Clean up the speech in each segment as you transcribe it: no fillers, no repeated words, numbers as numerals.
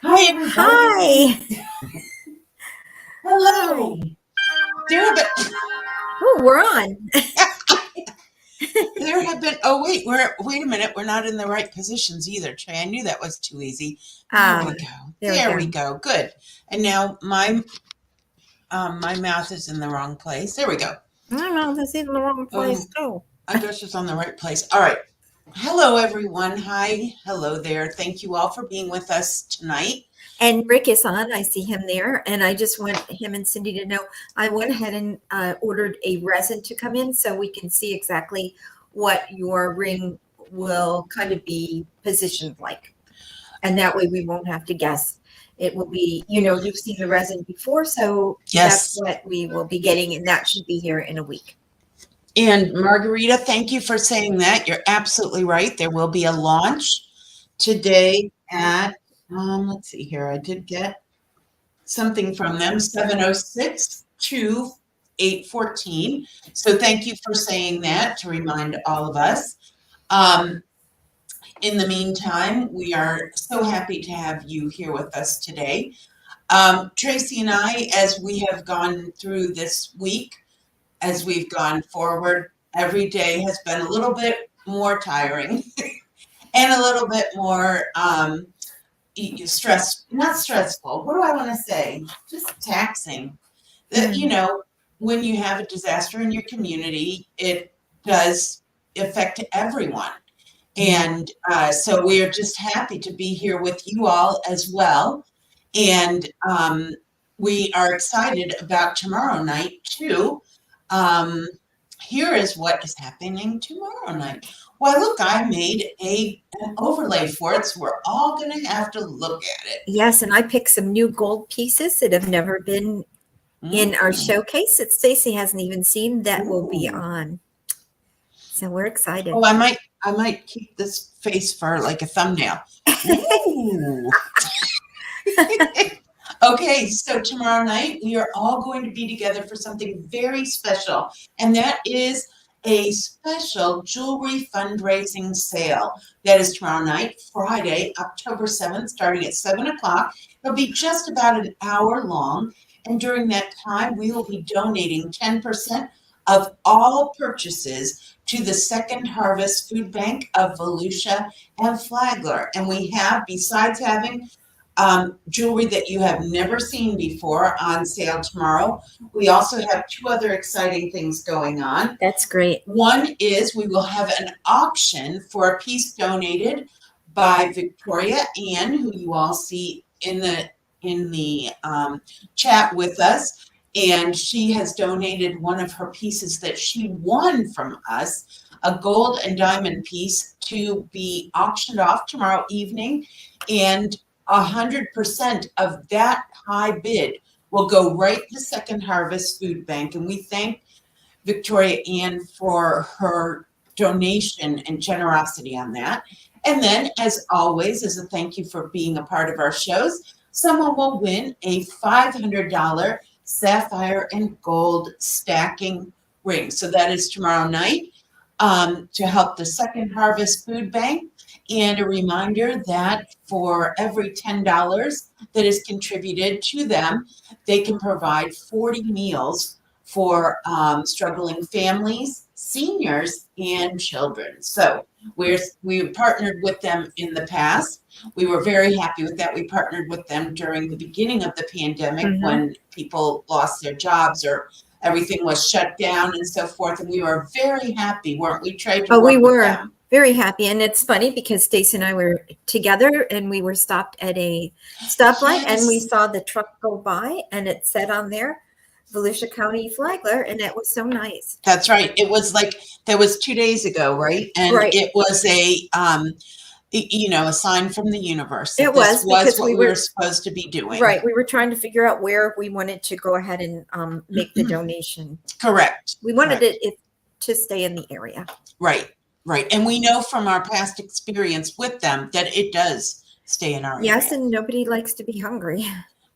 Hi, everybody. Hi. Hello. There have been, Oh, we're on. oh, wait a minute. We're not in the right positions either, Trey. I knew that was too easy. There we go. There we go. Good. And now my mouth is in the wrong place. There we go. I don't know. This is in the wrong place. I guess it's on the right place. All right. Hello, everyone. Hi. Hello there. Thank you all for being with us tonight. And Rick is on. I see him there. And I just want him and Cindy to know I went ahead and ordered a resin to come in so we can see exactly what your ring will kind of be positioned like. And that way we won't have to guess. It will be, you've seen the resin before. So Yes. That's what we will be getting. And that should be here in a week. And Margarita, thank you for saying that. You're absolutely right. There will be a launch today at, let's see here. I did get something from them, 706 to 814. So thank you for saying that to remind all of us. In the meantime, we are so happy to have you here with us today. Tracy and I, as we have gone through this week, as we've gone forward, every day has been a little bit more tiring and a little bit more not stressful. What do I want to say? Just taxing. When you have a disaster in your community, it does affect everyone. And so we are just happy to be here with you all as well. And we are excited about tomorrow night too. Here is what is happening tomorrow night. Well, look, I made an overlay for it, so we're all going to have to look at it. Yes, and I picked some new gold pieces that have never been in our showcase that Stacy hasn't even seen that will be on. So we're excited. Oh, I might keep this face for like a thumbnail. Okay, so tomorrow night we are all going to be together for something very special, and that is a special jewelry fundraising sale. That is tomorrow night, Friday, October 7th, starting at 7 o'clock. It'll be just about an hour long, and during that time, we will be donating 10% of all purchases to the Second Harvest Food Bank of Volusia and Flagler. And we have, besides having jewelry that you have never seen before on sale tomorrow, we also have two other exciting things going on. That's great. One is we will have an auction for a piece donated by Victoria Ann, who you all see in the chat with us. And she has donated one of her pieces that she won from us, a gold and diamond piece, to be auctioned off tomorrow evening. And 100% of that high bid will go right to Second Harvest Food Bank. And we thank Victoria Ann for her donation and generosity on that. And then, as always, as a thank you for being a part of our shows, someone will win a $500 sapphire and gold stacking ring. So that is tomorrow night to help the Second Harvest Food Bank. And a reminder that for every $10 that is contributed to them, they can provide 40 meals for struggling families, seniors, and children. So we partnered with them in the past. We were very happy with that. We partnered with them during the beginning of the pandemic when people lost their jobs or everything was shut down and so forth. And we were very happy, weren't we, Trey? We were very happy. And it's funny because Stacy and I were together and we were stopped at a stoplight and we saw the truck go by and it said on there, Volusia County Flagler, and it was so nice. That's right. It was like, that was 2 days ago, right? And it was a sign from the universe. It was what we were supposed to be doing. Right. We were trying to figure out where we wanted to go ahead and make the donation. Correct. We wanted it to stay in the area. Right. Right. And we know from our past experience with them that it does stay in our area. Yes. And nobody likes to be hungry.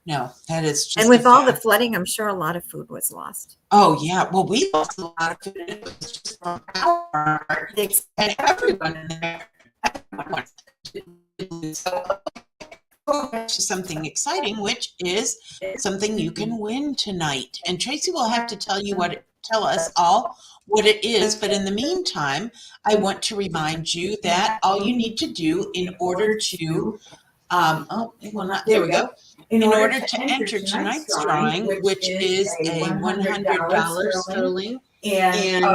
No, that is just. And with all the flooding, I'm sure a lot of food was lost. Oh, yeah. Well, we lost a lot of food. It was just from our part. And everyone in there. Everyone wants to do so. forward to something exciting, which is something you can win tonight. And Tracy will have to tell us all what it is. But in the meantime, I want to remind you that all you need to do in order to there we go. In order to enter tonight's drawing, which is a $100 sterling and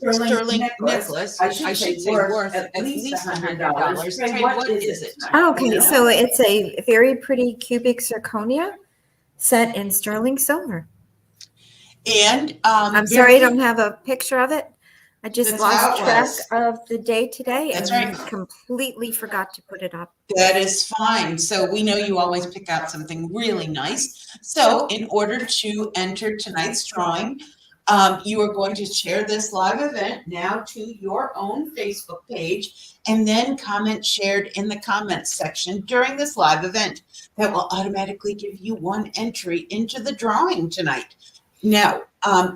sterling necklace, I should say worth at least $100. Trey, what is it? Okay, so it's a very pretty cubic zirconia set in sterling silver. And I'm sorry I don't have a picture of it. I just That's lost how it track was. of the day today That's and right. completely forgot to put it up. That is fine. So we know you always pick out something really nice. So in order to enter tonight's drawing, you are going to share this live event now to your own Facebook page and then comment shared in the comments section during this live event. That will automatically give you one entry into the drawing tonight. Now,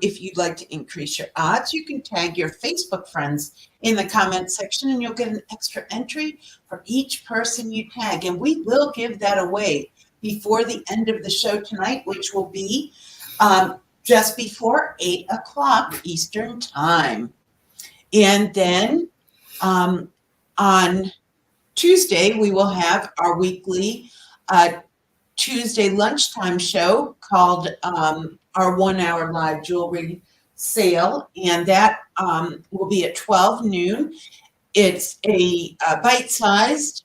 if you'd like to increase your odds, you can tag your Facebook friends in the comment section and you'll get an extra entry for each person you tag. And we will give that away before the end of the show tonight, which will be just before 8 o'clock Eastern time. And then on Tuesday, we will have our weekly Tuesday lunchtime show called our 1 hour live jewelry sale. And that will be at 12 noon. It's a bite-sized,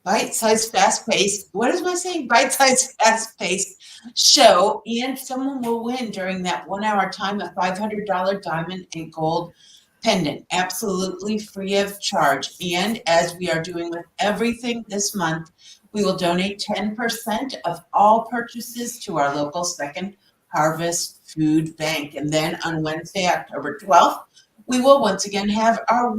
fast-paced, what am I saying? Bite-sized, fast-paced show. And someone will win during that 1 hour time a $500 diamond and gold pendant, absolutely free of charge. And as we are doing with everything this month, we will donate 10% of all purchases to our local Second Harvest Food Bank. And then on Wednesday, October 12th, we will once again have our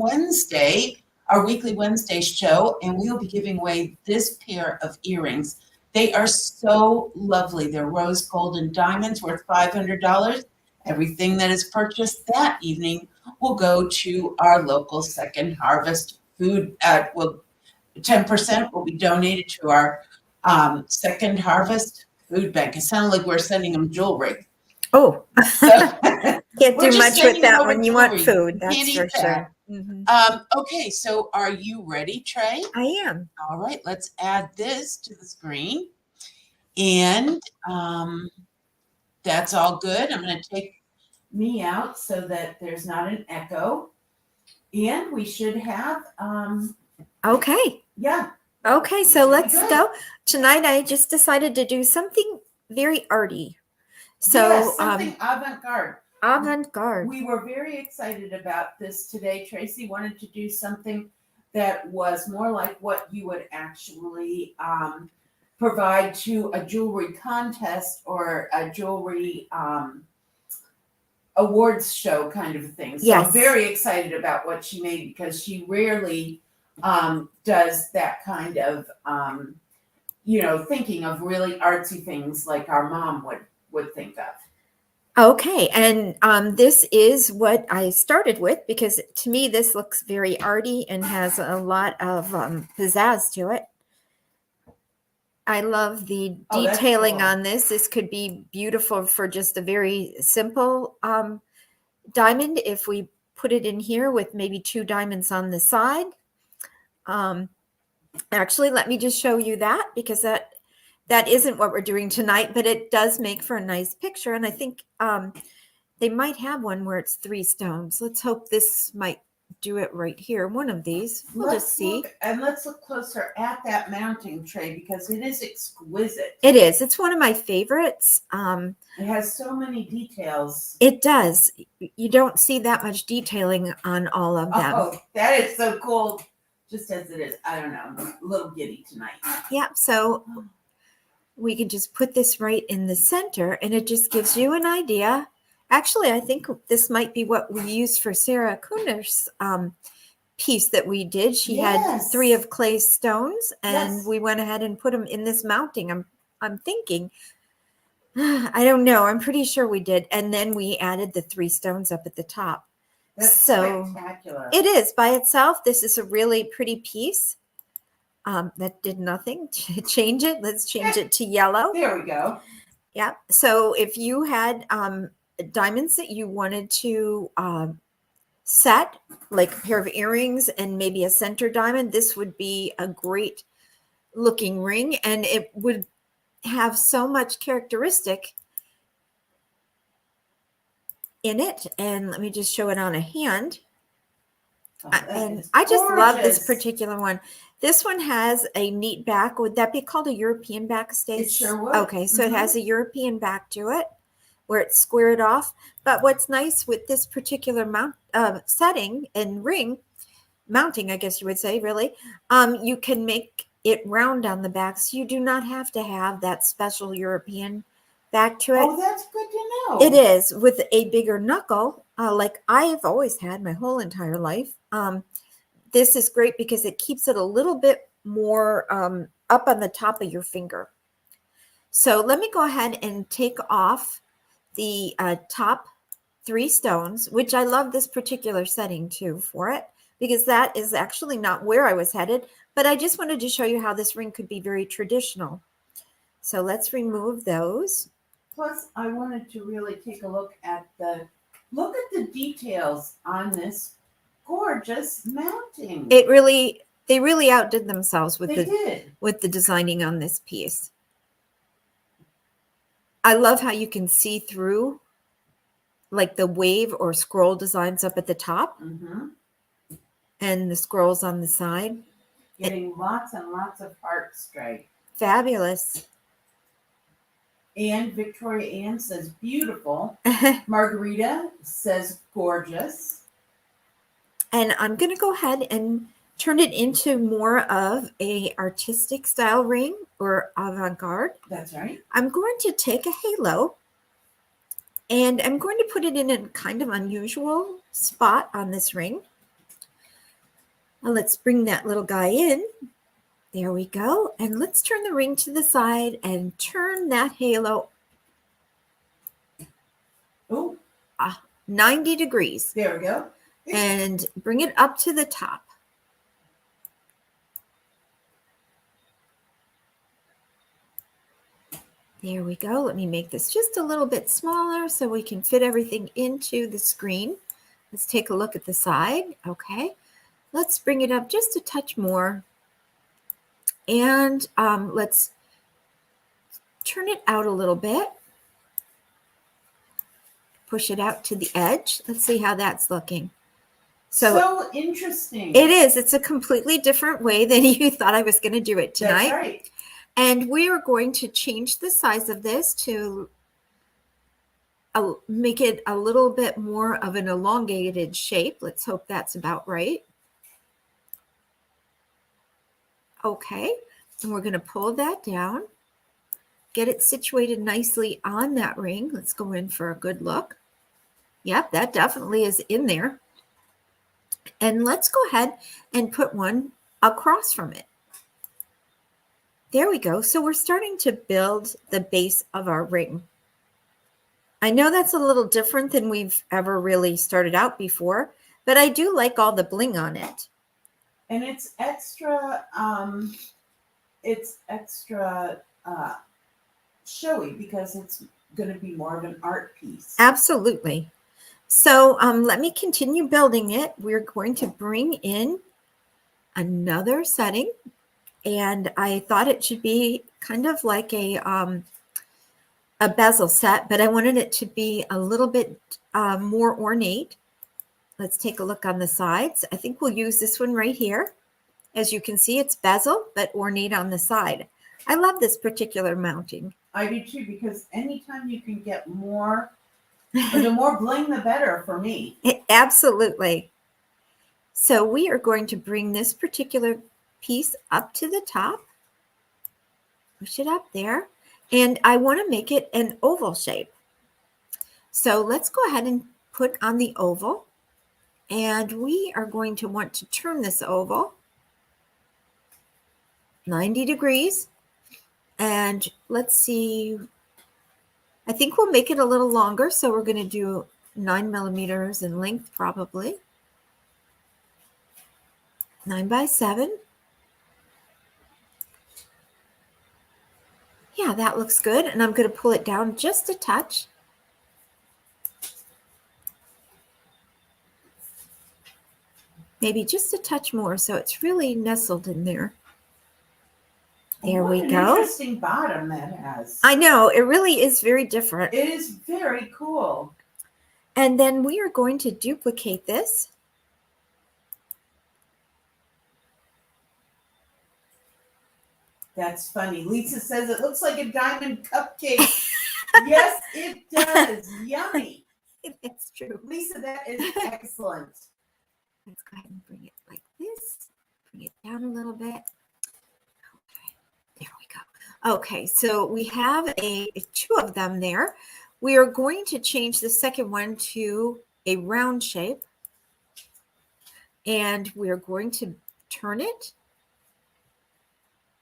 weekly Wednesday show, and we will be giving away this pair of earrings. They are so lovely. They're rose gold and diamonds worth $500. Everything that is purchased that evening will go to our local Second Harvest Food. 10% will be donated to our Second Harvest Food Bank. It sounded like we're sending them jewelry. Oh, So, can't we're do just much with sending that over when you want jewelry. food. Can't That's eat for that. sure. Mhm. Okay, so are you ready, Trey? I am. All right, let's add this to the screen. And that's all good. I'm going to take me out so that there's not an echo. And we should have, Okay. yeah. Okay, so let's Good. go. Tonight I just decided to do something very arty. So Yes, something avant-garde. avant-garde. We were very excited about this today. Tracy wanted to do something that was more like what you would actually provide to a jewelry contest or a jewelry awards show kind of thing. So Yes. I'm very excited about what she made because she rarely does that kind of, thinking of really artsy things like our mom would think of. Okay, and this is what I started with because to me this looks very arty and has a lot of pizzazz to it. I love the detailing cool. on this. This could be beautiful for just a very simple diamond if we put it in here with maybe 2 diamonds on the side. Actually, let me just show you that because that isn't what we're doing tonight, but it does make for a nice picture. And I think they might have one where it's 3 stones. Let's hope this might do it right here. One of these. We'll just see. Let's look closer at that mounting tray because it is exquisite. It is. It's one of my favorites. It has so many details. It does. You don't see that much detailing on all of them. Oh, that is so cool. Just as it is. I don't know. I'm a little giddy tonight. Yeah. So we can just put this right in the center and it just gives you an idea. Actually, I think this might be what we used for Sarah Kuner's piece that we did. She had 3 of clay stones and we went ahead and put them in this mounting. I'm thinking, I don't know. I'm pretty sure we did. And then we added the 3 stones up at the top. That's so spectacular. It is by itself. This is a really pretty piece. That did nothing to change it. Let's change it to yellow. There we go. Yeah. So if you had diamonds that you wanted to set, like a pair of earrings and maybe a center diamond, this would be a great looking ring, and it would have so much characteristic in it. And let me just show it on a hand. Oh, And I just love this gorgeous. particular one. This one has a neat back. Would that be called a European back, Stace? It sure would. Okay, so it has a European back to it where it's squared off. But what's nice with this particular mount setting and ring, mounting, I guess you would say, really, you can make it round on the back. So you do not have to have that special European back to it. Oh, that's good to know. It is with a bigger knuckle, like I've always had my whole entire life. This is great because it keeps it a little bit more up on the top of your finger. So let me go ahead and take off the top 3 stones, which I love this particular setting too for it, because that is actually not where I was headed, but I just wanted to show you how this ring could be very traditional. So let's remove those. Plus, I wanted to really take a look at the details on this gorgeous mounting. They really outdid themselves with They did. with the designing on this piece. I love how you can see through like the wave or scroll designs up at the top and the scrolls on the side. Getting lots and lots of heart stripe. Fabulous. And Victoria Ann says beautiful. Margarita says gorgeous. And I'm going to go ahead and turn it into more of a artistic style ring or avant-garde. That's right. I'm going to take a halo and I'm going to put it in a kind of unusual spot on this ring. Now let's bring that little guy in. There we go. And let's turn the ring to the side and turn that halo 90 degrees. There we go. And bring it up to the top. There we go. Let me make this just a little bit smaller so we can fit everything into the screen. Let's take a look at the side. Okay. Let's bring it up just a touch more. And let's turn it out a little bit. Push it out to the edge. Let's see how that's looking. So interesting. It is. It's a completely different way than you thought I was going to do it tonight. That's right. And we are going to change the size of this to make it a little bit more of an elongated shape. Let's hope that's about right. Okay, and we're going to pull that down, get it situated nicely on that ring. Let's go in for a good look. Yep, that definitely is in there. And let's go ahead and put one across from it. There we go. So we're starting to build the base of our ring. I know that's a little different than we've ever really started out before, but I do like all the bling on it. And it's extra showy because it's going to be more of an art piece. Absolutely. So let me continue building it. We're going to bring in another setting, and I thought it should be kind of like a bezel set, but I wanted it to be a little bit more ornate. Let's take a look on the sides. I think we'll use this one right here. As you can see, it's bezel, but ornate on the side. I love this particular mounting. I do too, because anytime you can get more, the more bling, the better for me. Absolutely. So we are going to bring this particular piece up to the top. Push it up there. And I want to make it an oval shape. So let's go ahead and put on the oval. And we are going to want to turn this oval 90 degrees. And let's see, I think we'll make it a little longer. So we're going to do 9 millimeters in length, probably. 9 by 7. Yeah, that looks good. And I'm going to pull it down just a touch. Maybe just a touch more so it's really nestled in there. There we What an go. interesting bottom that has. I know, it really is very different. It is very cool. And then we are going to duplicate this. That's funny. Lisa says it looks like a diamond cupcake. Yes, it does. Yummy. It's true. Lisa, that is excellent. Let's go ahead and bring it like this. Bring it down a little bit. Okay, there we go. Okay, so we have two of them there. We are going to change the second one to a round shape. And we're going to turn it.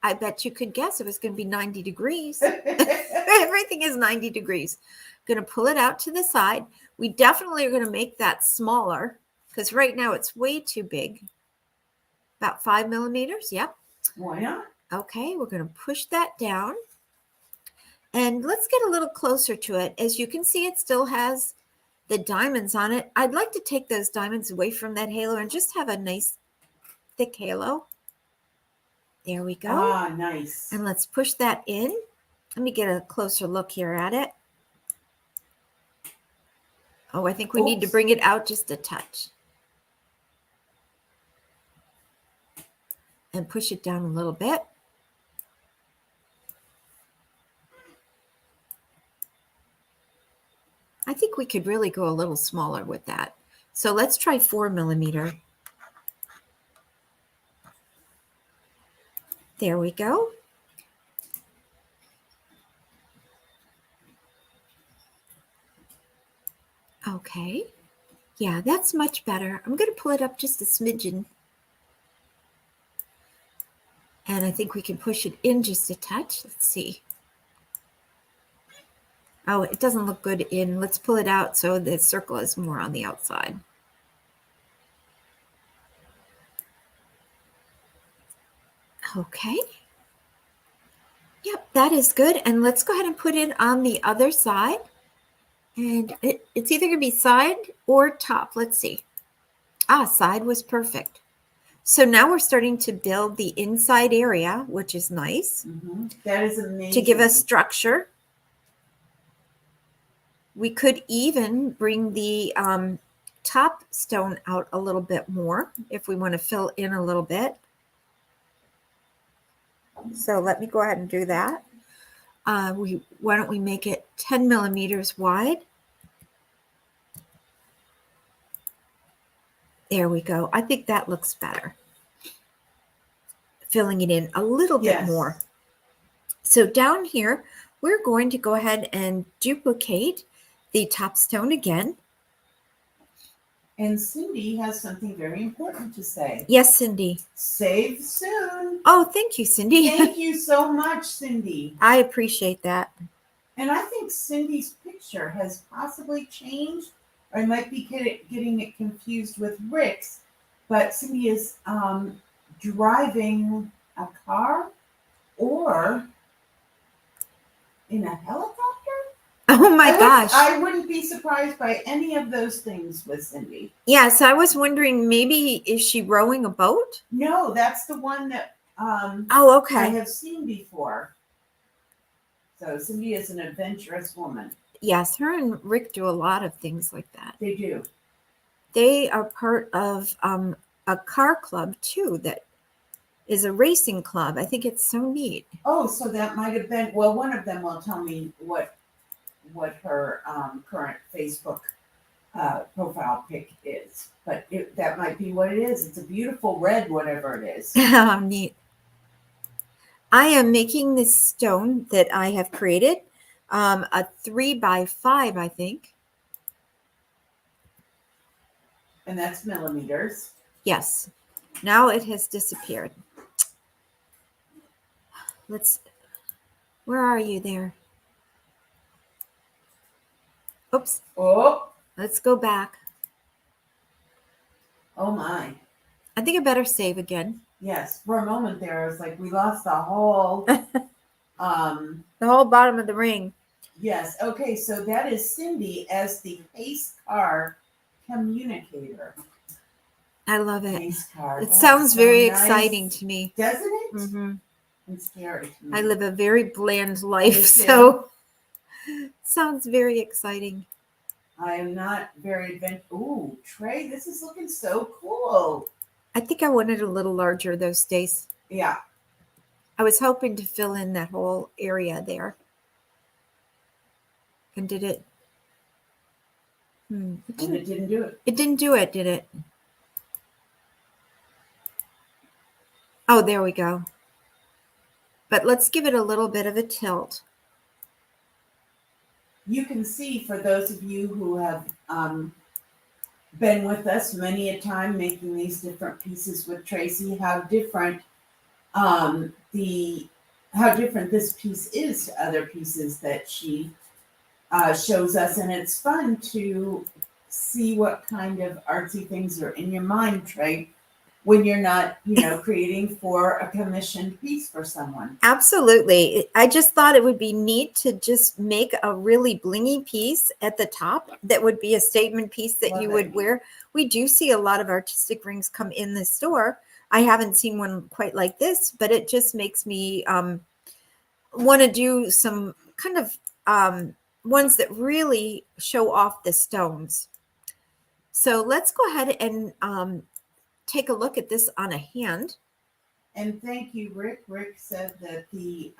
I bet you could guess it was going to be 90 degrees. Everything is 90 degrees. I'm going to pull it out to the side. We definitely are going to make that smaller because right now it's way too big. About 5 millimeters. Yep. Why not? Okay, we're going to push that down. And let's get a little closer to it. As you can see, it still has the diamonds on it. I'd like to take those diamonds away from that halo and just have a nice thick halo. There we go. Ah, nice. And let's push that in. Let me get a closer look here at it. Oh, I think we need to bring it out just a touch. And push it down a little bit. I think we could really go a little smaller with that. So let's try 4 millimeter. There we go. Okay. Yeah, that's much better. I'm going to pull it up just a smidgen. And I think we can push it in just a touch. Let's see. Oh, it doesn't look good in. Let's pull it out so the circle is more on the outside. Okay. Yep, that is good. And let's go ahead and put it on the other side. And it's either going to be side or top. Let's see. Ah, side was perfect. So now we're starting to build the inside area, which is nice. Mm-hmm. That is amazing. To give us structure. We could even bring the top stone out a little bit more if we want to fill in a little bit. So let me go ahead and do that. Why don't we make it 10 millimeters wide? There we go. I think that looks better. Filling it in a little bit more. So down here, we're going to go ahead and duplicate the top stone again. And Cindy has something very important to say. Yes, Cindy. Save soon. Oh, thank you, Cindy. Thank you so much, Cindy. I appreciate that. And I think Cindy's picture has possibly changed. Or I might be getting it confused with Rick's. But Cindy is driving a car or in a helicopter. Oh my gosh. I wouldn't be surprised by any of those things with Cindy. Yes, I was wondering, maybe is she rowing a boat? No, that's the one that oh, okay. I have seen before. So Cindy is an adventurous woman. Yes, her and Rick do a lot of things like that. They do. They are part of a car club too that is a racing club. I think it's so neat. Oh, so that might have been, well, one of them will tell me what her current Facebook profile pic is. But that might be what it is. It's a beautiful red, whatever it is. Neat. I am making this stone that I have created, a 3x5, I think. And that's millimeters. Yes. Now it has disappeared. Where are you there? Oops. Oh. Let's go back. Oh my. I think I better save again. Yes. For a moment there, I was like, we lost the whole The whole bottom of the ring. Yes. Okay. So that is Cindy as the pace car communicator. I love it. Pace car. It That's sounds so very nice. exciting to me. Doesn't it? Mm-hmm. It's scary to me. I live a very bland life, too. so sounds very exciting. I am not very adventurous. Ooh, Trey, this is looking so cool. I think I wanted a little larger those days. Yeah. I was hoping to fill in that whole area there. And did it? It And didn't, it didn't do it. it didn't do it, did it? Oh, there we go. But let's give it a little bit of a tilt. You can see, for those of you who have been with us many a time making these different pieces with Tracy, how different this piece is to other pieces that she shows us, and it's fun to see what kind of artsy things are in your mind, Trey, when you're not, creating for a commissioned piece for someone. Absolutely. I just thought it would be neat to just make a really blingy piece at the top that would be a statement piece that Love you it. would wear. We do see a lot of artistic rings come in the store. I haven't seen one quite like this, but it just makes me want to do some kind of ones that really show off the stones. So let's go ahead and take a look at this on a hand. And thank you, Rick. Rick said that the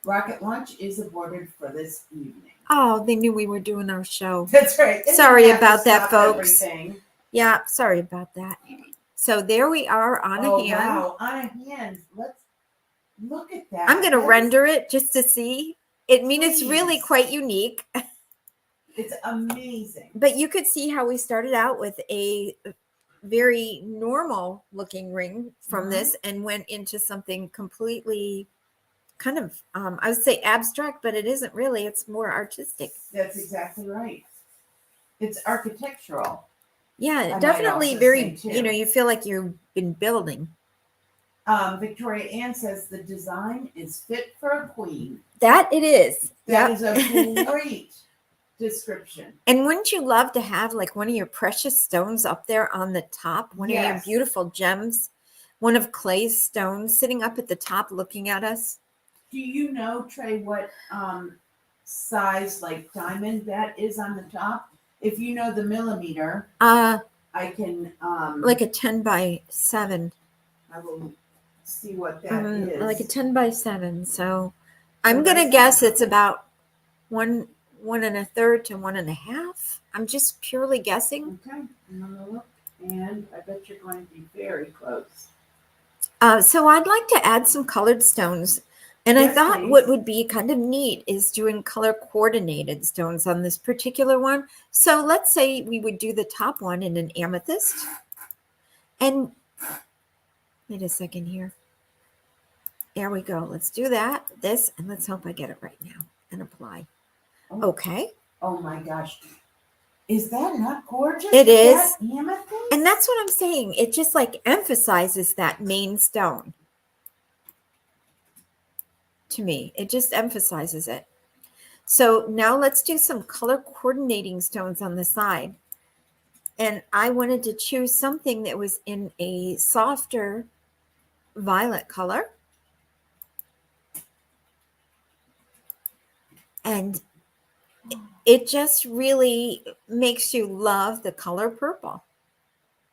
rocket launch is aborted for this evening. Oh, they knew we were doing our show. That's right. They Sorry didn't have to about that, stop folks. everything. Yeah, sorry about that. So there we are on a hand. Wow, on a hand. Let's look at that. I'm going to render it just to see. It's really Please. quite unique. It's amazing. But you could see how we started out with a very normal looking ring from this and went into something completely kind of, I would say abstract, but it isn't really. It's more artistic. That's exactly right. It's architectural. Yeah, I definitely might also very, say, too. you feel like you've been building. Victoria Ann says the design is fit for a queen. That it is. That is a great description. And wouldn't you love to have like one of your precious stones up there on the top, one of your beautiful gems, one of Clay's stones sitting up at the top looking at us? Do you know, Trey, what size like diamond that is on the top? If you know the millimeter, I can like a 10 by 7. I will see what that is. Like a 10 by 7. So I'm gonna guess it's about 1 1.25 to 1.5. I'm just purely guessing. Okay, I'm gonna look, and I bet you're going to be very close. So I'd like to add some colored stones. And I thought what would be kind of neat is doing color coordinated stones on this particular one. So let's say we would do the top one in an amethyst. And wait a second here. There we go. Let's do that, this, and let's hope I get it right now and apply. Okay. Oh my gosh. Is that not gorgeous? It is. That amethyst? And that's what I'm saying. It just like emphasizes that main stone. To me, it just emphasizes it. So now let's do some color coordinating stones on the side. And I wanted to choose something that was in a softer violet color. And it just really makes you love the color purple.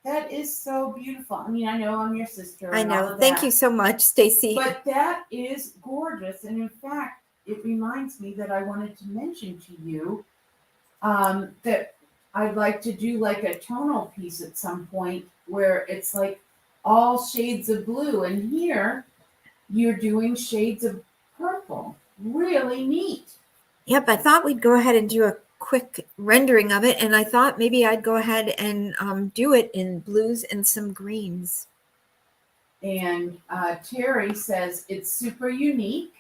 That is so beautiful. I mean, I know I'm your sister. I know. Thank you so much, Stacy. But that is gorgeous. And in fact, it reminds me that I wanted to mention to you that I'd like to do like a tonal piece at some point where it's like all shades of blue. And here you're doing shades of purple. Really neat. Yep, I thought we'd go ahead and do a quick rendering of it, and I thought maybe I'd go ahead and do it in blues and some greens. And Terry says it's super unique,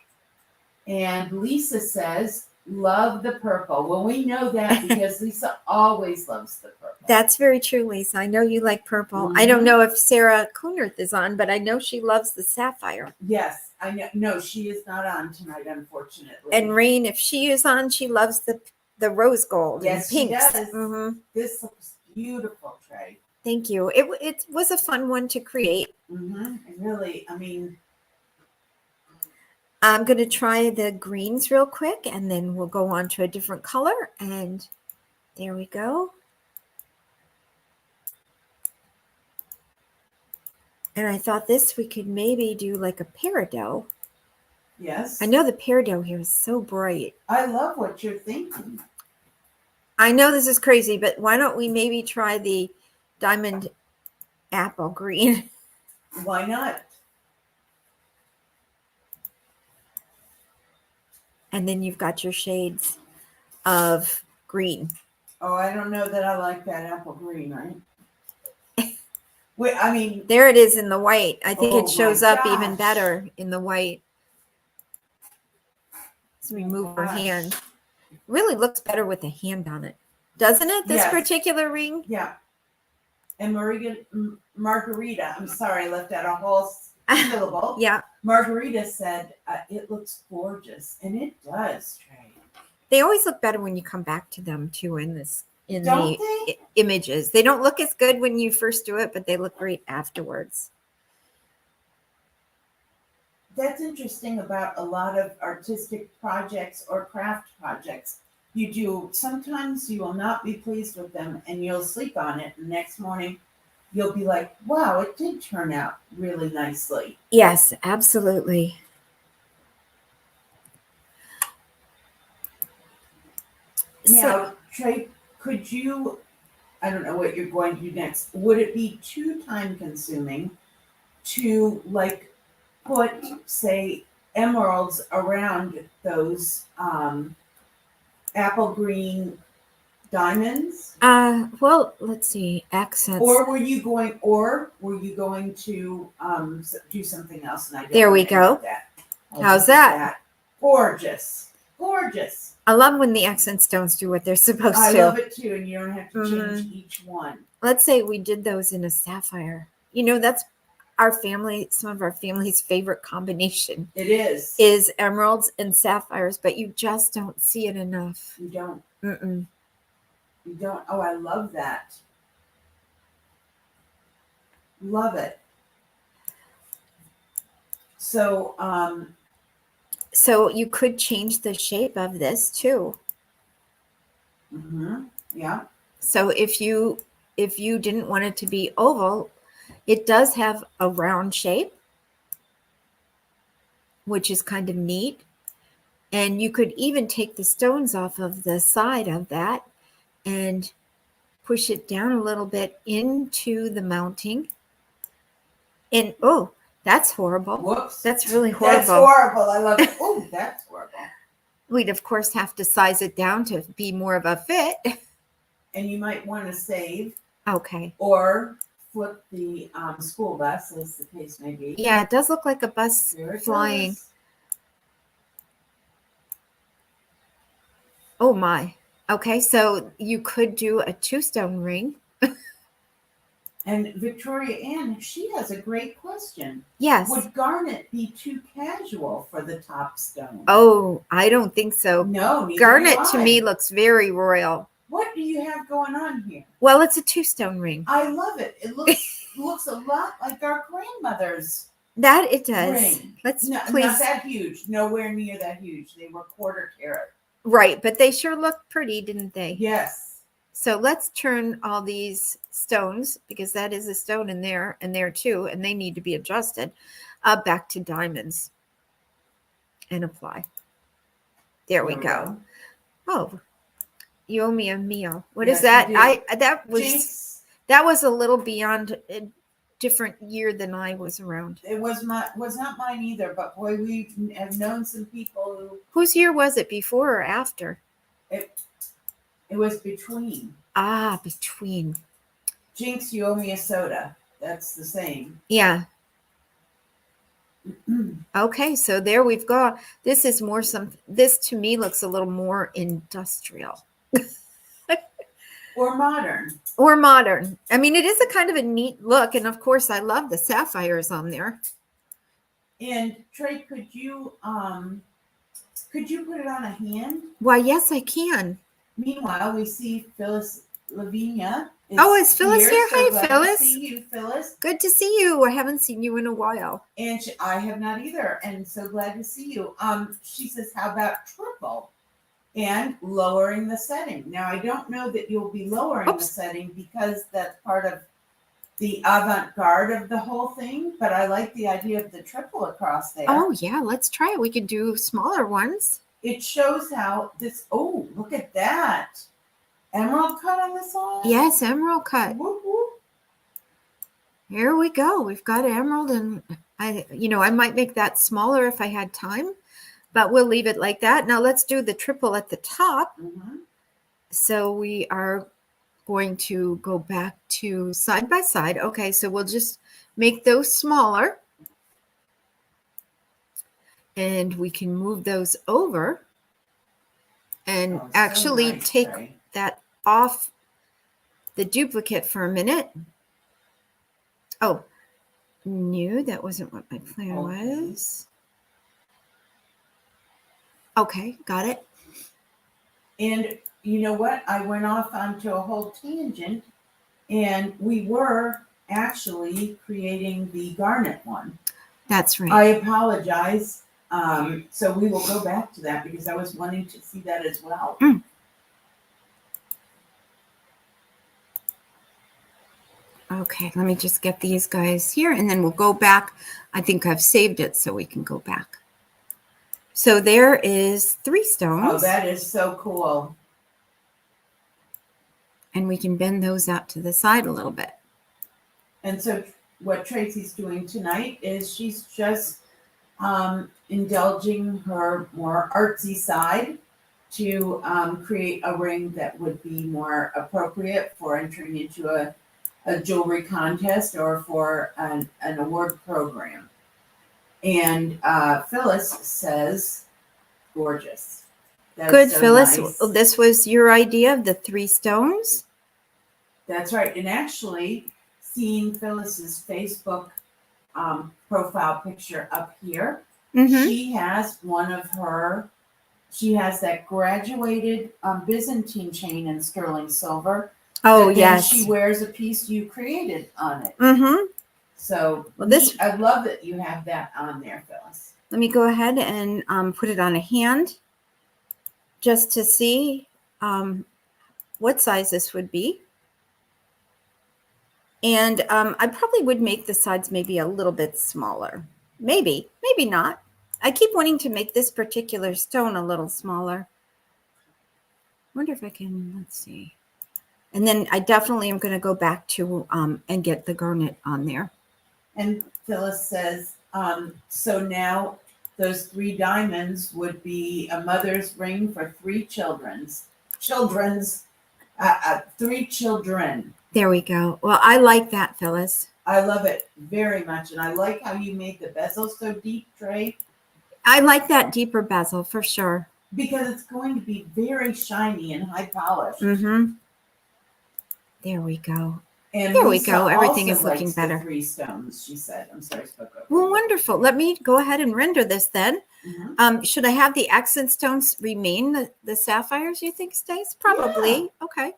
and Lisa says Love the purple. Well, we know that because Lisa always loves the purple. That's very true, Lisa. I know you like purple. I don't know if Sarah Coonerth is on, but I know she loves the sapphire. Yes, I know. No, she is not on tonight, unfortunately. And Rain, if she is on, she loves the rose gold yes, and pinks. she does. Mm-hmm. This looks beautiful, Trey. Thank you. It was a fun one to create. Mm-hmm. Really, I mean, I'm going to try the greens real quick, and then we'll go on to a different color. And there we go. And I thought this we could maybe do like a peridot. yes. I know the peridot here is so bright. I love what you're thinking. I know this is crazy, but why don't we maybe try the diamond apple green? Why not? And then you've got your shades of green. Oh, I don't know that I like that apple green, right? Wait, I mean, There it is in the white. I think Oh it shows my up even gosh. better in the white. Let's remove her gosh. hand. Really looks better with a hand on it, doesn't it? This Yes. particular ring. Yeah. And Margarita, I'm sorry, I left out a whole syllable. Yeah, Margarita said it looks gorgeous, and it does, Trey. they always look better when you come back to them too in Don't the they? images. They don't look as good when you first do it, but they look great afterwards. That's interesting about a lot of artistic projects or craft projects. You do, sometimes you will not be pleased with them and you'll sleep on it. And the next morning, you'll be like, wow, it did turn out really nicely. Yes, absolutely. Now, Trey, could you, I don't know what you're going to do next, would it be too time consuming to like put, say, emeralds around those apple green diamonds? Well, let's see, accents. Or were you going to do something else? And I don't There we want any of go. that. Oh, How's look at that? Gorgeous. Gorgeous. I love when the accent stones do what they're supposed I to. love it too, and you don't have to change each one. Let's say we did those in a sapphire. You know, that's some of our family's favorite combination It is emeralds and sapphires, but you just don't see it enough. You don't. Mm-mm. You don't. Oh, I love that. Love it. So, So you could change the shape of this too. yeah. So if you didn't want it to be oval, it does have a round shape, which is kind of neat. And you could even take the stones off of the side of that and push it down a little bit into the mounting. And oh, that's horrible. Whoops. That's really horrible. That's horrible. I love it. Oh, that's horrible. We'd of course have to size it down to be more of a fit. And you might want to save. Okay. Or flip the school bus, as the case may be. Yeah, it does look like a bus flying. Goes. Oh my. Okay, so you could do a 2-stone ring. And Victoria Ann, she has a great question. Yes. Would garnet be too casual for the top stone? Oh, I don't think so. No, neither Garnet do to I. me looks very royal. What do you have going on here? Well, it's a 2-stone ring. I love it. It looks a lot like our grandmother's That it does. ring. Let's Not please. that huge. Nowhere near that huge. They were quarter carat. Right, but they sure look pretty, didn't they? Yes. So let's turn all these stones, because that is a stone in there and there too, and they need to be adjusted, back to diamonds and apply. There we go. Oh, you owe me a meal. What is that? That was a little beyond a different year than I was around. It was not mine either, but boy, we have known some people who. Whose year was it, before or after? It was between. Ah, between. Jinx, you owe me a soda. That's the same. Yeah. Okay, so there we've got, this is more this to me looks a little more industrial. Or modern. Or modern. I mean, it is a kind of a neat look. And of course, I love the sapphires on there. And Trey, could you put it on a hand? Why, yes, I can. Meanwhile, we see Phyllis Lavinia. Is Phyllis here? So Hi, glad Phyllis. to see you, Phyllis. Good to see you. I haven't seen you in a while. And I have not either, and so glad to see you. She says, how about triple and lowering the setting? Now, I don't know that you'll be lowering the setting because that's part of the avant-garde of the whole thing, but I like the idea of the triple across there. Oh, yeah, let's try it. We can do smaller ones. It shows how this, oh, look at that. Emerald cut on this one? Yes, emerald cut. Whoop, whoop. Here we go. We've got emerald, and I might make that smaller if I had time, but we'll leave it like that. Now let's do the triple at the top. Mm-hmm. So we are going to go back to side by side. Okay, so we'll just make those smaller. And we can move those over and actually nice, take Trey. that off the duplicate for a minute. Oh, no, that wasn't what my plan was. Okay, got it. And you know what? I went off onto a whole tangent, and we were actually creating the garnet one. That's right. I apologize. So we will go back to that because I was wanting to see that as well. Okay, let me just get these guys here, and then we'll go back. I think I've saved it so we can go back. So there is 3 stones. Oh, that is so cool. And we can bend those out to the side a little bit. And so what Tracy's doing tonight is she's just indulging her more artsy side to create a ring that would be more appropriate for entering into a jewelry contest or for an award program. And Phyllis says, gorgeous. Good, so Phyllis. Nice. This was your idea of the 3 stones? That's right. And actually, seeing Phyllis's Facebook profile picture up here, she has she has that graduated Byzantine chain in sterling silver. Oh, yes. She wears a piece you created on it. So I love that you have that on there, Phyllis. Let me go ahead and put it on a hand just to see what size this would be. And I probably would make the sides maybe a little bit smaller. Maybe not. I keep wanting to make this particular stone a little smaller. Wonder if I can, let's see. And then I definitely am going to go back to and get the garnet on there. And Phyllis says, so now those 3 diamonds would be a mother's ring for 3 children's 3 children. There we go. Well, I like that, Phyllis. I love it very much. And I like how you made the bezel so deep, Trey. I like that deeper bezel for sure. Because it's going to be very shiny and high polished. There we go. And there we go. Everything is likes looking better. 3 stones, she said. I'm sorry, I spoke over. Well, wonderful. Let me go ahead and render this then. Should I have the accent stones remain the sapphires, you think, Stace? Probably. Yeah. Okay.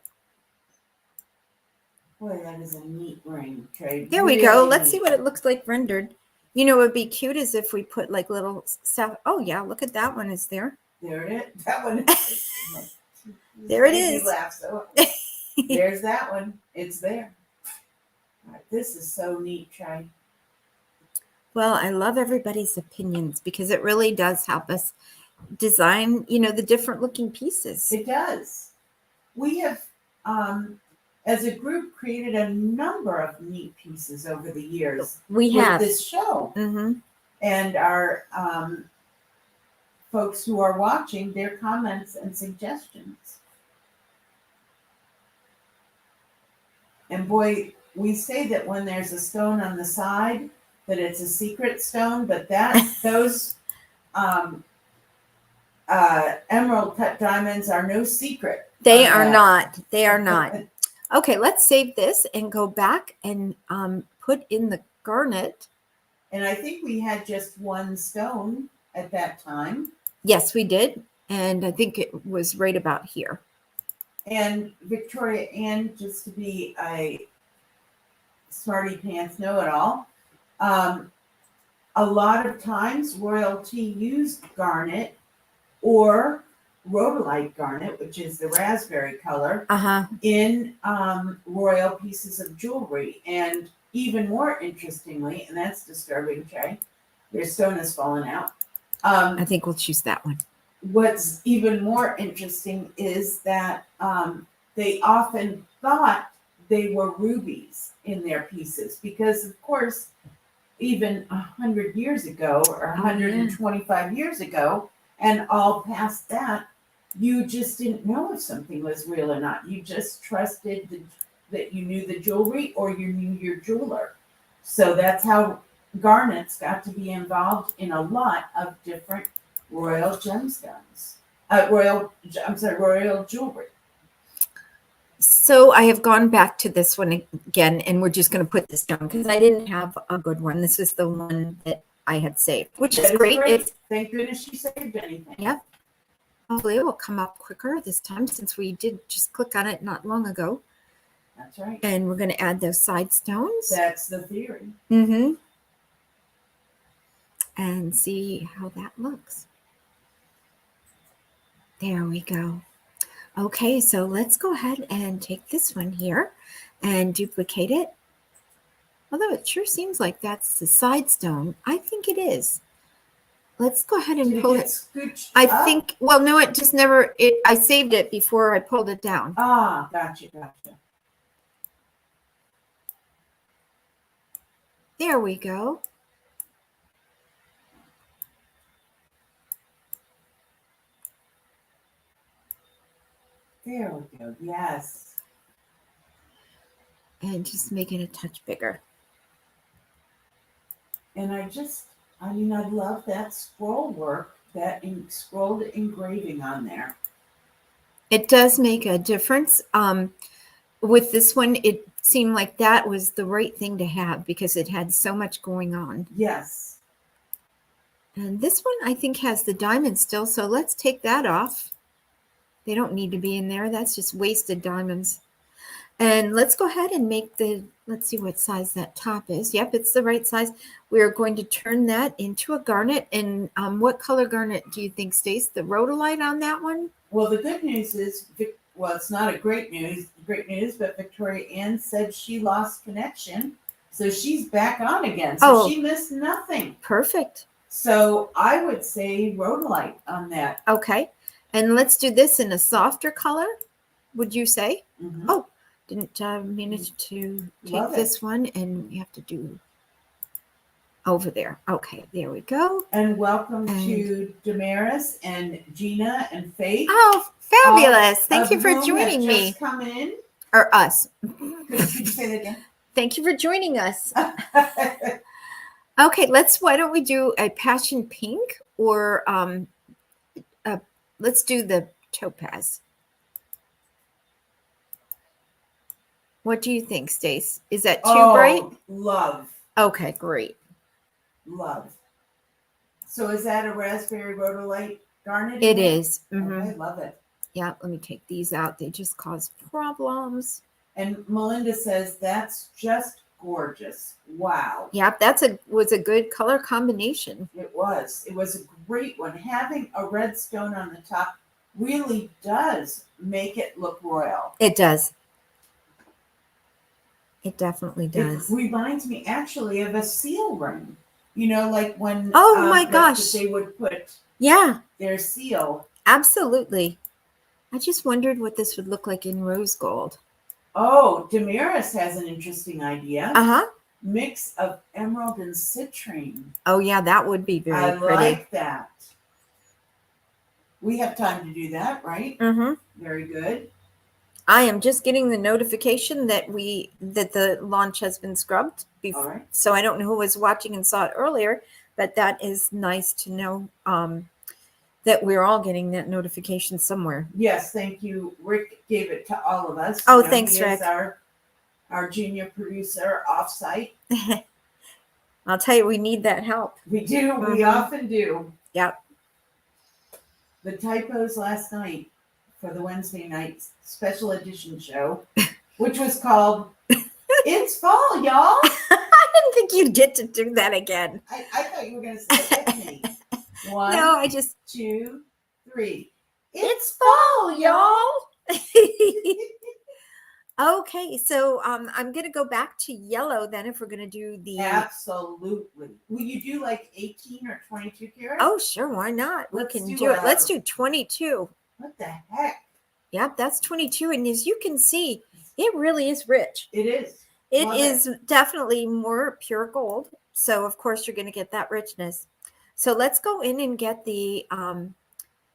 Boy, that is a neat ring, Trey. There we go. Let's see what it looks like rendered. You know, it would be cute as if we put like little stuff. Oh, yeah. Look at that one is there. There it is. That one is. There it is. There's that one. It's there. Right, this is so neat, Trey. Well, I love everybody's opinions because it really does help us design, you know, the different looking pieces. It does. We have, as a group, created a number of neat pieces over the years. We have this show. And our folks who are watching, their comments and suggestions. And boy, we say that when there's a stone on the side, that it's a secret stone, but those emerald cut diamonds are no secret. They are not. They are not. Okay, let's save this and go back and put in the garnet. And I think we had just one stone at that time. Yes, we did. And I think it was right about here. And Victoria Ann, just to be a smarty pants know-it-all, a lot of times royalty used garnet or rhodolite garnet, which is the raspberry color, in royal pieces of jewelry. And even more interestingly, and that's disturbing, Jay, their stone has fallen out. I think we'll choose that one. What's even more interesting is that they often thought they were rubies in their pieces because, of course, even 100 years ago or 125 years ago, and all past that, you just didn't know if something was real or not. You just trusted that you knew the jewelry or you knew your jeweler. So that's how garnets got to be involved in a lot of different royal gemstones, royal jewelry. So I have gone back to this one again, and we're just going to put this down because I didn't have a good one. This was the one that I had saved, which is great. Thank goodness she saved anything. Yep. Hopefully it will come up quicker this time since we did just click on it not long ago. That's right. And we're going to add those side stones. That's the theory. Mm-hmm. And see how that looks. There we go. Okay, so let's go ahead and take this one here and duplicate it. Although it sure seems like that's the side stone. I think it is. Let's go ahead and pull it. I think, well, no, it just never, I saved it before I pulled it down. Ah, gotcha. There we go. There we go. Yes. And just make it a touch bigger. And I love that scroll work, that scrolled engraving on there. It does make a difference. With this one, it seemed like that was the right thing to have because it had so much going on. Yes. And this one, I think, has the diamond still. So let's take that off. They don't need to be in there. That's just wasted diamonds. And let's go ahead and make let's see what size that top is. Yep, it's the right size. We're going to turn that into a garnet. And what color garnet do you think, Stace? The rhodolite on that one? Well, the good news is, well, it's not a great news, but Victoria Ann said she lost connection. So she's back on again. So she missed nothing. Perfect. So I would say rhodolite on that. Okay. And let's do this in a softer color, would you say? Mm-hmm. Oh, didn't manage to take this one, and we have to do over there. Okay, there we go. And welcome to Damaris and Gina and Faith. Oh, fabulous. Thank you for joining me. Just come in. Or us. Could you say that again? Thank you for joining us. Okay, why don't we do a passion pink or let's do the topaz. What do you think, Stace? Is that too bright? Love. Okay, great. Love. So is that a raspberry rhodolite garnet? It is. Mm-hmm. Okay, love it. Yeah, let me take these out. They just cause problems. And Melinda says that's just gorgeous. Wow. Yeah, was a good color combination. It was. It was a great one. Having a red stone on the top really does make it look royal. It does. It definitely does. It reminds me actually of a seal ring. You know, like when my gosh, they would put their seal. Absolutely. I just wondered what this would look like in rose gold. Oh, Damaris has an interesting idea. Mix of emerald and citrine. Oh yeah, that would be very pretty. I like that. We have time to do that, right? Mm-hmm. Very good. I am just getting the notification that the launch has been scrubbed. All right. So I don't know who was watching and saw it earlier, but that is nice to know that we're all getting that notification somewhere. Yes, thank you. Rick gave it to all of us. Oh, You know, thanks, he is Rick. our junior producer offsite. I'll tell you, we need that help. We do. We Mhm. often do. Yep. The typos last night for the Wednesday night special edition show, which was called "It's Fall, Y'all." I didn't think you'd get to do that again. I thought you were going to say it with me. One, No, I just 2, 3. It's fall, y'all. Okay, so I'm gonna go back to yellow then if we're gonna do the Absolutely. Will you do like 18 or 22 carats? Oh, sure, why not? Let's We can do do it. Let's do 22. What the heck? Yep, that's 22. And as you can see, it really is rich. It is. It Love is definitely more pure gold. So of course you're going to get that richness. So let's go in and get the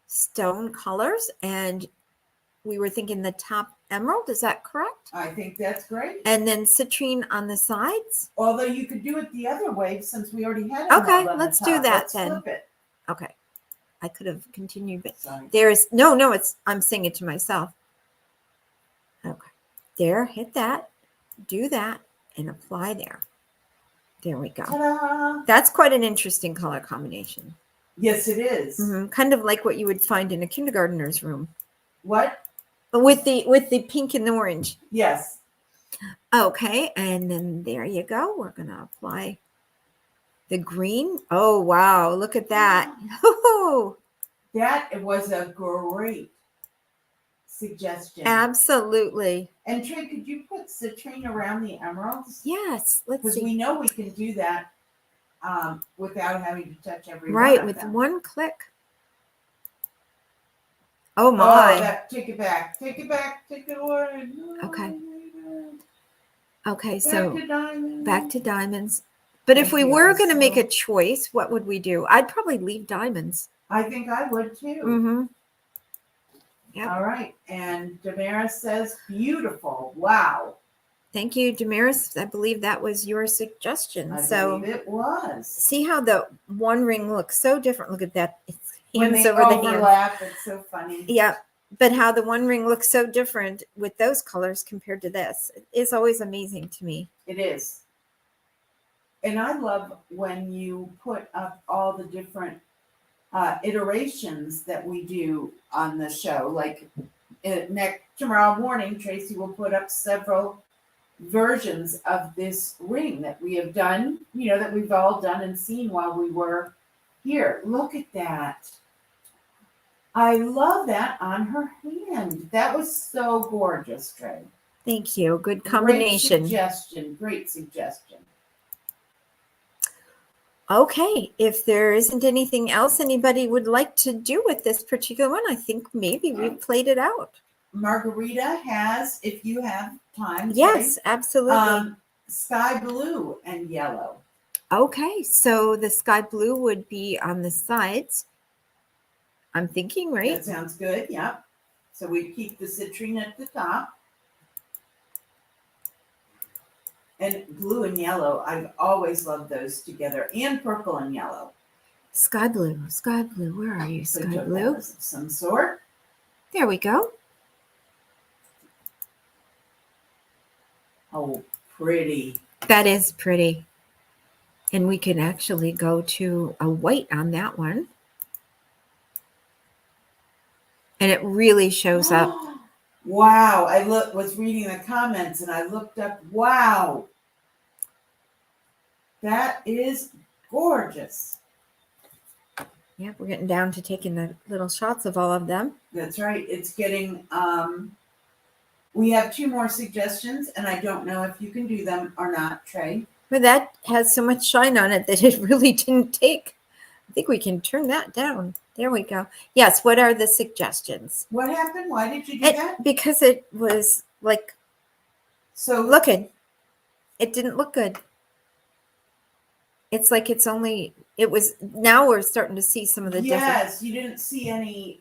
stone colors. And we were thinking the top emerald. Is that correct? I think that's great. And then citrine on the sides. Although you could do it the other way since we already had it. Okay, let's do that let's then. Flip it. Okay. I could have continued, but Sorry. there's no, I'm saying it to myself. Okay. There, hit that, do that, and apply there. There we go. Ta-da! That's quite an interesting color combination. Yes, it is. Kind of like what you would find in a kindergartner's room. What? With the pink and the orange. Yes. Okay, and then there you go. We're gonna apply the green. Oh wow, look at that. That was a great suggestion. Absolutely. And Trey, could you put citrine around the emeralds? Yes, let's Because see. we know we can do that without having to touch every Right, one of with them. one click. Oh my. Take it back. Take it back. Take it away. Okay. Okay, so diamonds. back to diamonds. But if we were going to make a choice, what would we do? I'd probably leave diamonds. I think I would too. Mm-hmm. Yep. All right. And Damaris says, beautiful. Wow. Thank you, Damaris. I believe that was your suggestion. I So believe it was. see how the one ring looks so different. Look at that. It's When hands they over the hand. overlap, it's so funny. Yeah. But how the one ring looks so different with those colors compared to this is always amazing to me. It is. And I love when you put up all the different iterations that we do on the show. Like tomorrow morning, Tracy will put up several versions of this ring that we have done, that we've all done and seen while we were here. Look at that. I love that on her hand. That was so gorgeous, Trey. Thank you. Good combination. Great suggestion. Okay, if there isn't anything else anybody would like to do with this particular one, I think maybe we've played it out. Margarita has, if you have time. Yes, absolutely. Sky blue and yellow. Okay, so the sky blue would be on the sides. I'm thinking, right? That sounds good, yep. So we keep the citrine at the top. And blue and yellow, I've always loved those together. And purple and yellow. Sky blue, where are you, sky blue? Of some sort. There we go. Oh, pretty. That is pretty. And we can actually go to a white on that one. And it really shows up. Wow. I was reading the comments and I looked up. Wow. That is gorgeous. Yeah, we're getting down to taking the little shots of all of them. That's right. It's getting, we have 2 more suggestions and I don't know if you can do them or not, Trey. But that has so much shine on it that it really didn't take. I think we can turn that down. There we go. Yes, what are the suggestions? What happened? Why did you do that? Because it was like, so looking. It didn't look good. It's like now we're starting to see some of the different. Yes, you didn't see any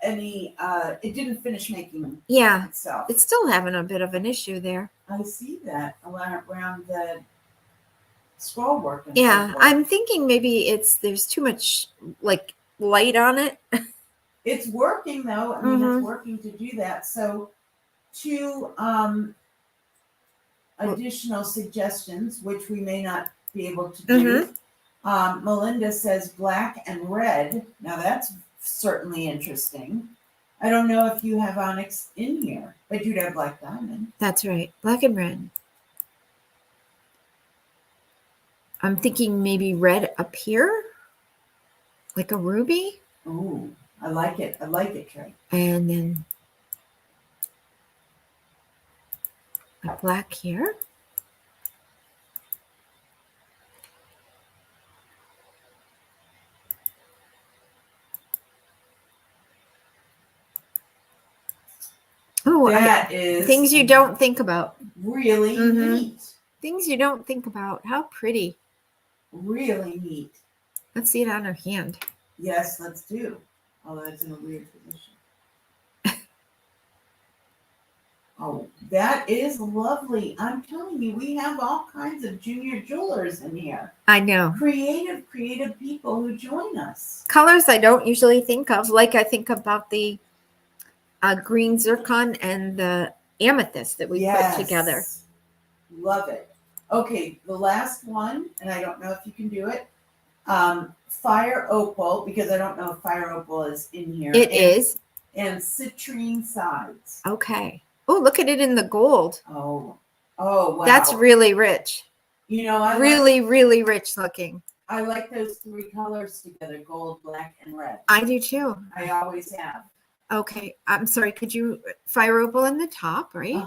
any, it didn't finish making Yeah, itself. it's still having a bit of an issue there. I see that around the scroll work. And so Yeah, forth. I'm thinking maybe there's too much like light on it. It's working though. I mean, Mhm. it's working to do that. So, two additional suggestions, which we may not be able to do. Melinda says black and red. Now that's certainly interesting. I don't know if you have onyx in here, but you'd have black diamond. That's right, black and red. I'm thinking maybe red up here, like a ruby. Ooh, I like it. I like it, Trey. And then a black here. Oh, That is things you don't think about. really neat. Things you don't think about. How pretty. Really neat. Let's see it on her hand. Yes, let's do. Although it's in a weird position. Oh, that is lovely. I'm telling you, we have all kinds of junior jewelers in here. I know. Creative people who join us. Colors I don't usually think of. Like I think about the green zircon and the amethyst that we put together. Love it. Okay, the last one, and I don't know if you can do it. Fire opal, because I don't know if fire opal is in here. It is. And citrine sides. Okay. Oh, look at it in the gold. Oh, wow. That's really rich. You know, I really rich looking. I like those three colors together, gold, black, and red. I do too. I always have. Okay. I'm sorry. Could you fire opal in the top, right?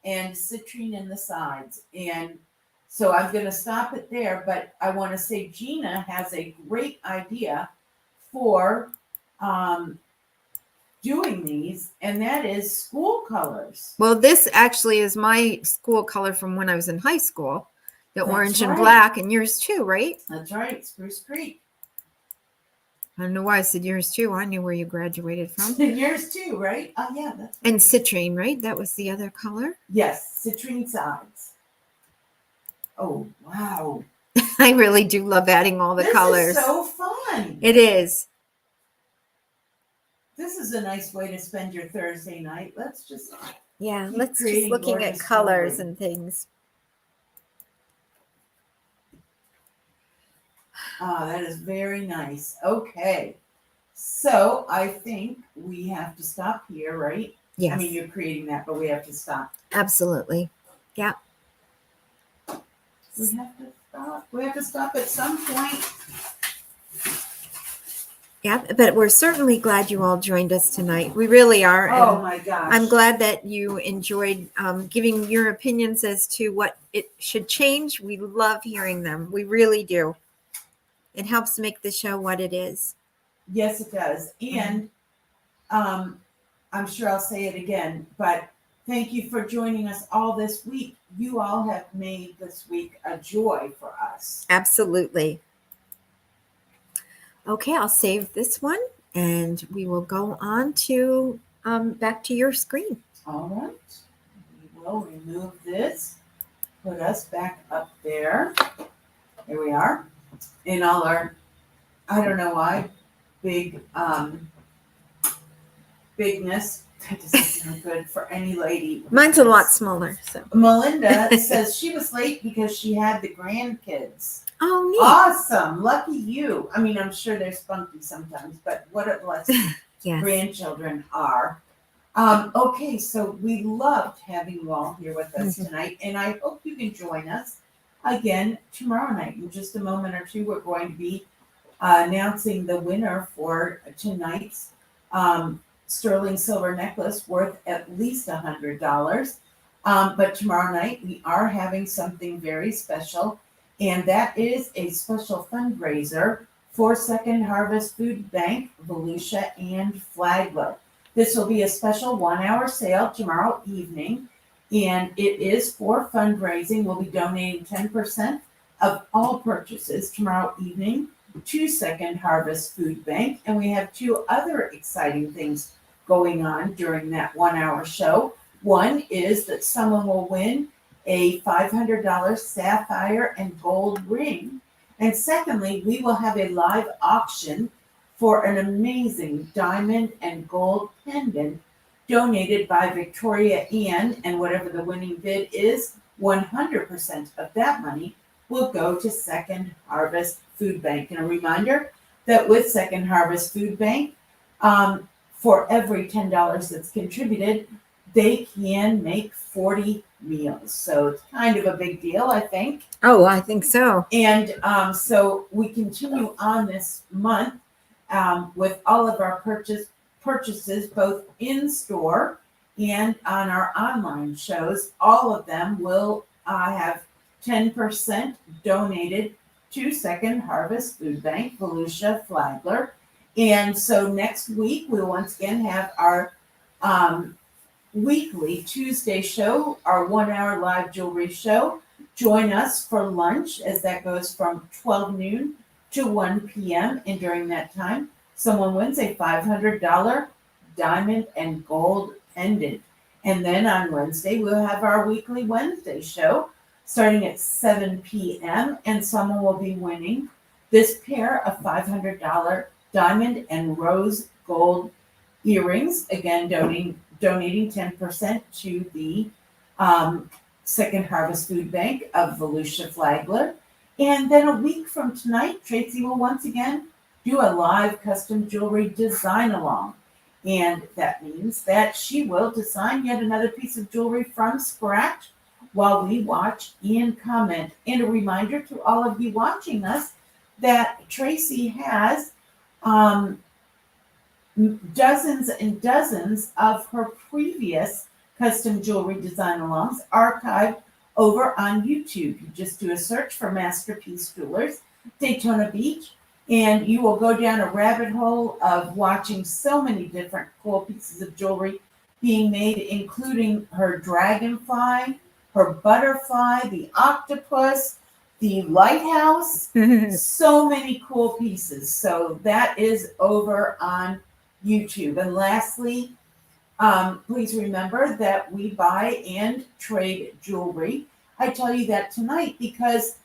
And citrine in the sides. And so I'm going to stop it there, but I want to say Gina has a great idea for doing these, and that is school colors. Well, this actually is my school color from when I was in high school, the orange and right. black, and yours too, right? That's right, Spruce Creek. I don't know why I said yours too. I knew where you graduated from. Yours too, right? Oh, yeah, that's right. And citrine, right? That was the other color. Yes, citrine sides. Oh, wow. I really do love adding all the colors. This is so fun. It is. This is a nice way to spend your Thursday night. Let's just let's just creating looking at gorgeous colors jewelry. and things. That is very nice. Okay. So I think we have to stop here, right? Yes. I mean, you're creating that, but we have to stop. Absolutely. Yeah. We have to stop. We have to stop at some point. Yeah, but we're certainly glad you all joined us tonight. We really are. Oh my gosh. I'm glad that you enjoyed giving your opinions as to what it should change. We love hearing them. We really do. It helps make the show what it is. Yes, it does. And I'm sure I'll say it again, but thank you for joining us all this week. You all have made this week a joy for us. Absolutely. Okay, I'll save this one and we will go on to back to your screen. All right. We will remove this, put us back up there. Here we are. In all our, I don't know why, big bigness. That doesn't sound good for any lady. Mine's a lot smaller. So Melinda says she was late because she had the grandkids. Oh, neat. Awesome. Lucky you. I mean, I'm sure they're spunky sometimes, but what a blessing Yes. grandchildren are. Okay, so we loved having you all here with us tonight, and I hope you can join us again tomorrow night. In just a moment or two, we're going to be announcing the winner for tonight's sterling silver necklace worth at least $100. But tomorrow night, we are having something very special, and that is a special fundraiser for Second Harvest Food Bank, Volusia, and Flagler. This will be a special 1-hour sale tomorrow evening, and it is for fundraising. We'll be donating 10% of all purchases tomorrow evening to Second Harvest Food Bank. And we have two other exciting things going on during that 1 hour show. One is that someone will win a $500 sapphire and gold ring. And secondly, we will have a live auction for an amazing diamond and gold pendant donated by Victoria Ann. And whatever the winning bid is, 100% of that money will go to Second Harvest Food Bank. And a reminder that with Second Harvest Food Bank, for every $10 that's contributed, they can make 40 meals. So it's kind of a big deal, I think. Oh, I think so. And so we continue on this month with all of our purchases, both in store and on our online shows. All of them will have 10% donated to Second Harvest Food Bank, Volusia Flagler. And so next week, we'll once again have our weekly Tuesday show, our 1 hour live jewelry show. Join us for lunch as that goes from 12 noon to 1 p.m. And during that time, someone wins a $500 diamond and gold pendant. And then on Wednesday, we'll have our weekly Wednesday show starting at 7 p.m. And someone will be winning this pair of $500 diamond and rose gold earrings. Again, donating 10% to the Second Harvest Food Bank of Volusia Flagler. And then a week from tonight, Tracy will once again do a live custom jewelry design along. And that means that she will design yet another piece of jewelry from scratch while we watch and comment. And a reminder to all of you watching us that Tracy has dozens and dozens of her previous custom jewelry design alongs archived over on YouTube. You just do a search for Masterpiece Jewelers, Daytona Beach, and you will go down a rabbit hole of watching so many different cool pieces of jewelry being made, including her dragonfly, her butterfly, the octopus, the lighthouse, so many cool pieces. So that is over on YouTube. And lastly, please remember that we buy and trade jewelry. I tell you that tonight because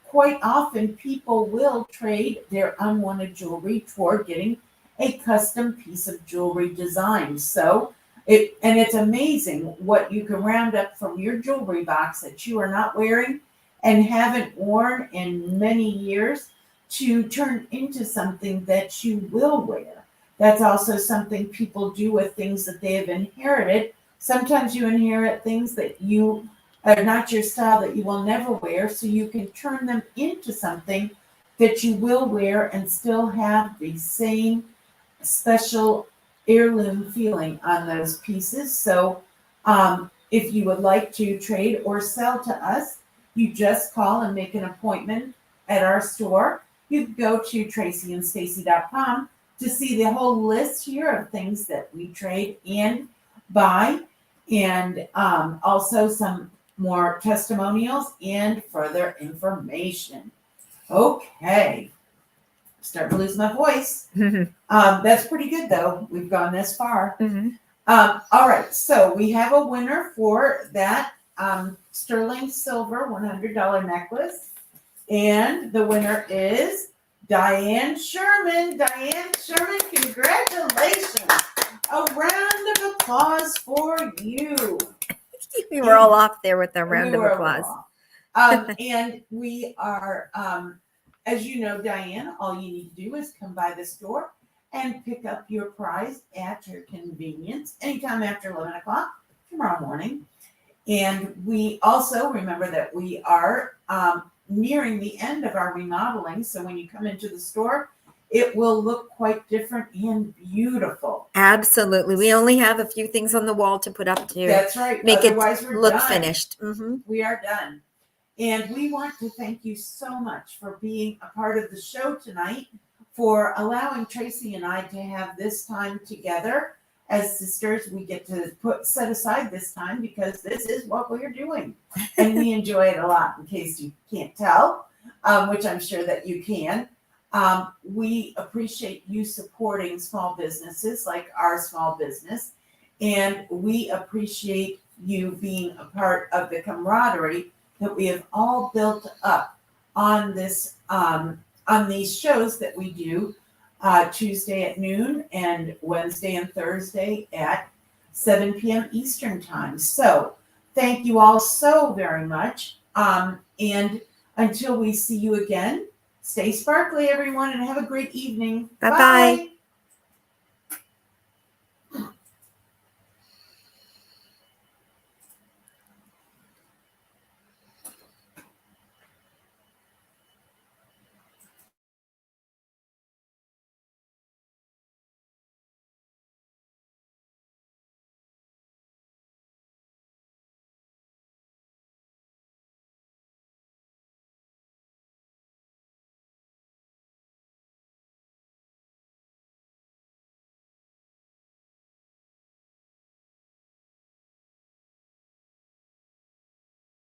quite often people will trade their unwanted jewelry toward getting a custom piece of jewelry design. So it's amazing what you can round up from your jewelry box that you are not wearing and haven't worn in many years to turn into something that you will wear. That's also something people do with things that they have inherited. Sometimes you inherit things that you are not your style, that you will never wear, so you can turn them into something that you will wear and still have the same special heirloom feeling on those pieces. So if you would like to trade or sell to us, you just call and make an appointment at our store. You can go to tracyandstacy.com to see the whole list here of things that we trade and buy, and also some more testimonials and further information. Okay, starting to lose my voice. That's pretty good though. We've gone this far. All right, so we have a winner for that sterling silver $100 necklace, and the winner is Diane Sherman. Diane Sherman, congratulations. A round of applause for you. We were all off there with a round of applause. And we are, as you know, Diane, all you need to do is come by the store and pick up your prize at your convenience anytime after 11 o'clock tomorrow morning. And we also remember that we are nearing the end of our remodeling. So when you come into the store, it will look quite different and beautiful. Absolutely. We only have a few things on the wall to put up to That's right. make Otherwise, it we're look done. finished. We are done. And we want to thank you so much for being a part of the show tonight, for allowing Tracy and I to have this time together. As sisters, we get to set aside this time because this is what we're doing. And we enjoy it a lot, in case you can't tell, which I'm sure that you can. We appreciate you supporting small businesses like our small business, and we appreciate you being a part of the camaraderie that we have all built up on this on these shows that we do Tuesday at noon and Wednesday and Thursday at 7 p.m. Eastern time. So thank you all so very much. And until we see you again, stay sparkly, everyone, and have a great evening. Bye-bye. Bye.